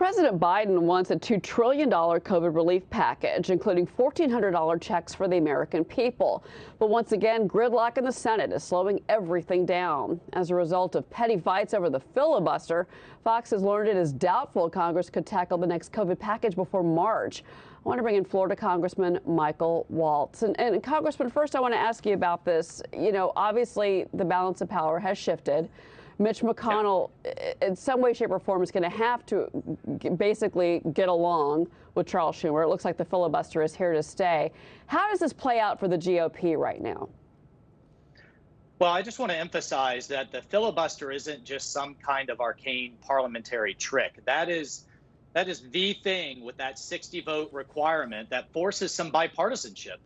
President Biden wants a $2 trillion COVID relief package, including $1,400 checks for the American people. But once again, gridlock in the Senate is slowing everything down. As a result of petty fights over the filibuster, Fox has learned it is doubtful Congress could tackle the next COVID package before March. I want to bring in Florida Congressman Michael Waltz. And Congressman, first I want to ask you about this. You know, obviously the balance of power has shifted. Mitch McConnell, in some way, shape, or form, is going to have to basically get along with Charles Schumer. It looks like the filibuster is here to stay. How does this play out for the GOP right now? Well, I just want to emphasize that the filibuster isn't just some kind of arcane parliamentary trick. That is the thing with that 60-vote requirement that forces some bipartisanship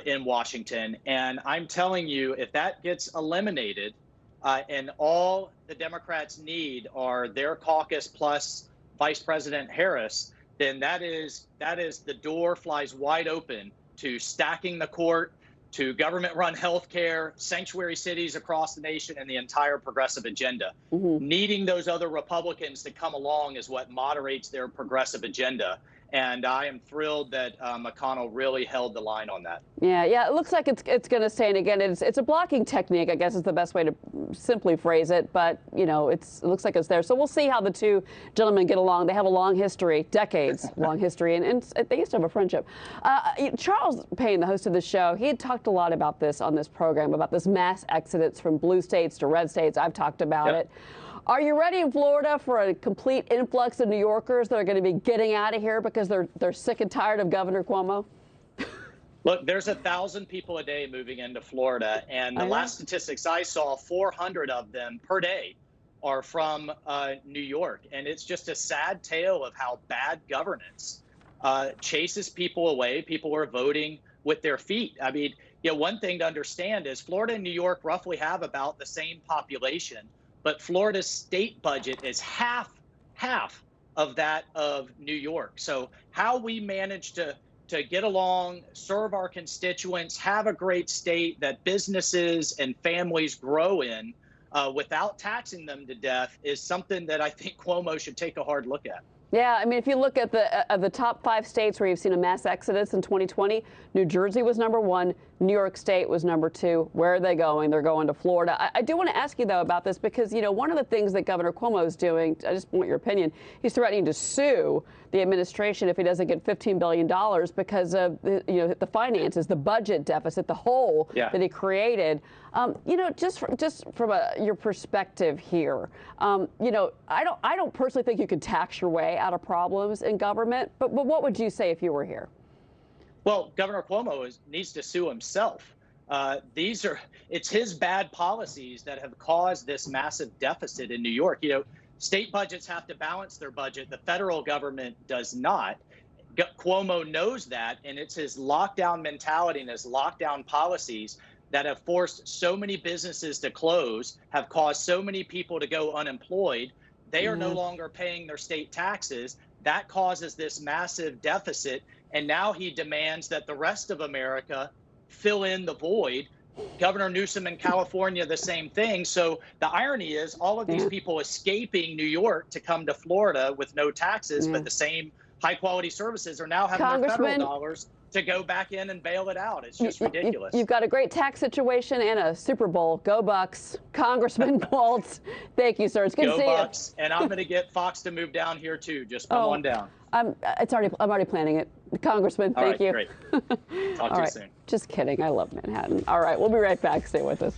in Washington. And I'm telling you, if that gets eliminated, and all the Democrats need are their caucus plus Vice President Harris, then that is the door flies wide open to stacking the court, to government-run health care, sanctuary cities across the nation, and the entire progressive agenda. Needing those other Republicans to come along is what moderates their progressive agenda. And I am thrilled that McConnell really held the line on that. Yeah, it looks like it's going to stay. And again, it's a blocking technique, I guess is the best way to simply phrase it. But, you know, it looks like it's there. So we'll see how the two gentlemen get along. They have a long history, decades-long history, and they used to have a friendship. Charles Payne, the host of the show, he had talked a lot about this on this program, about this mass exodus from blue states to red states. I've talked about it. Are you ready in Florida for a complete influx of New Yorkers that are going to be getting out of here because they're sick and tired of Governor Cuomo? Look, there's 1,000 people a day moving into Florida, and the last statistics I saw, 400 of them per day are from New York. And it's just a sad tale of how bad governance chases people away. People are voting with their feet. I mean, you know, one thing to understand is Florida and New York roughly have about the same population, but Florida's state budget is half of that of New York. So how we manage to get along, serve our constituents, have a great state that businesses and families grow in without taxing them to death is something that I think Cuomo should take a hard look at. Yeah, I mean, if you look at the top 5 states where you've seen a mass exodus in 2020, New Jersey was #1, New York State was #2. Where are they going? They're going to Florida. I do want to ask you, though, about this because, you know, one of the things that Governor Cuomo is doing, I just want your opinion, he's threatening to sue the administration if he doesn't get $15 billion because of, the finances, the budget deficit, the hole that he created. You know, just from your perspective here, you know, I don't personally think you can tax your way out of problems in government, but what would you say if you were here? Well, Governor Cuomo needs to sue himself. It's his bad policies that have caused this massive deficit in New York. You know, state budgets have to balance their budget. The federal government does not. Cuomo knows that, and it's his lockdown mentality and his lockdown policies that have forced so many businesses to close, have caused so many people to go unemployed. They are no longer paying their state taxes. That causes this massive deficit. And now he demands that the rest of America fill in the void. Governor Newsom in California, the same thing. So the irony is all of these people escaping New York to come to Florida with no taxes, but the same high quality services are now having their federal dollars to go back in and bail it out. It's just ridiculous. You've got a great tax situation and a Super Bowl. Go Bucks. Congressman Waltz, thank you, sir. It's good to see you. Go Bucks. And I'm going to get Fox to move down here, too. Just one down. I'm already planning it. Congressman, thank you. Great. Talk to you soon. Just kidding. I love Manhattan. All right, we'll be right back. Stay with us.